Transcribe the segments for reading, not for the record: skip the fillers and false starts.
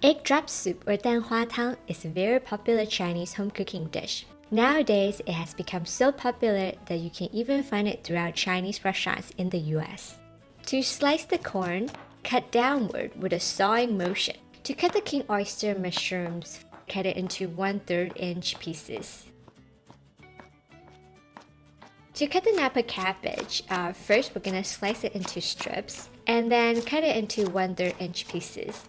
Egg drop soup or Danhuatang is a very popular Chinese home cooking dish. Nowadays, it has become so popular that you can even find it throughout Chinese restaurants in the US. To slice the corn, cut downward with a sawing motion. To cut the king oyster mushrooms, cut it into 1/3 inch pieces. To cut the Napa cabbage, first we're gonna slice it into strips and then cut it into 1/3 inch pieces.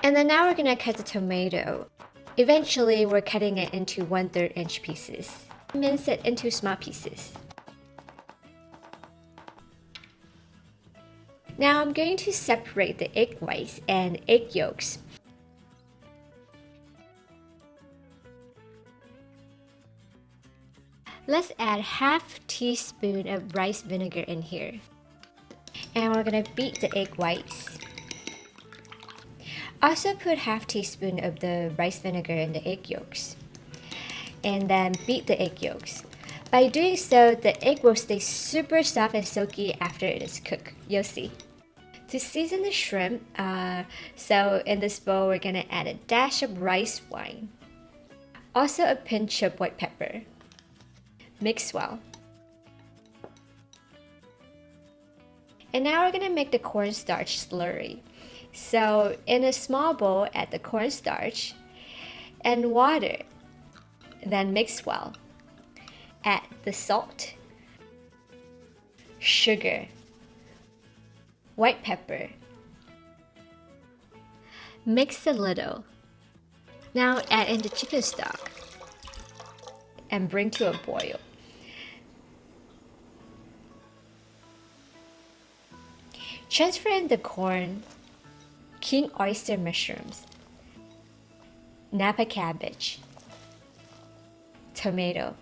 And then now we're gonna cut the tomato. Eventually, we're cutting it into 1/3 inch pieces. Mince it into small pieces. Now I'm going to separate the egg whites and egg yolks. Let's add half teaspoon of rice vinegar in here. And we're gonna beat the egg whites. Also put half teaspoon of the rice vinegar in the egg yolks. And then beat the egg yolks. By doing so, the egg will stay super soft and silky after it is cooked. You'll see. To season the shrimp, so in this bowl we're gonna add a dash of rice wine. Also a pinch of white pepper. Mix well. And now we're gonna make the cornstarch slurry. So in a small bowl, add the cornstarch and water. Then mix well. Add the salt, sugar, white pepper. Mix a little. Now add in the chicken stock and bring to a boil. Transfer in the corn, king oyster mushrooms, Napa cabbage, tomato,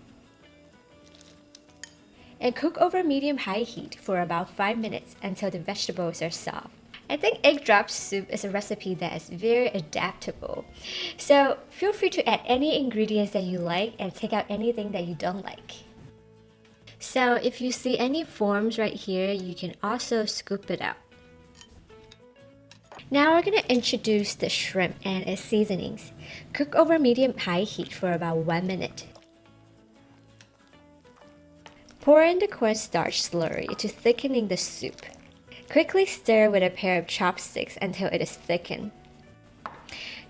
and cook over medium-high heat for about 5 minutes until the vegetables are soft. I think egg drop soup is a recipe that is very adaptable. So feel free to add any ingredients that you like and take out anything that you don't like. So if you see any forms right here, you can also scoop it out. Now we're going to introduce the shrimp and its seasonings. Cook over medium-high heat for about 1 minute. Pour in the cornstarch slurry to thickening the soup. Quickly stir with a pair of chopsticks until it is thickened.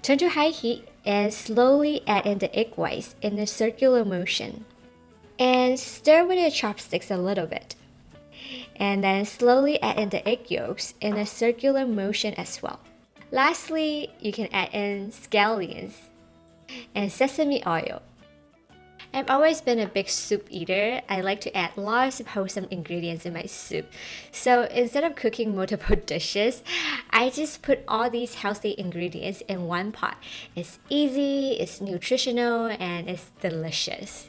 Turn to high heat and slowly add in the egg whites in a circular motion. And stir with your chopsticks a little bit. And then slowly add in the egg yolks in a circular motion as well. Lastly, you can add in scallions and sesame oil. I've always been a big soup eater. I like to add lots of wholesome ingredients in my soup. So instead of cooking multiple dishes, I just put all these healthy ingredients in one pot. It's easy, it's nutritional, and it's delicious.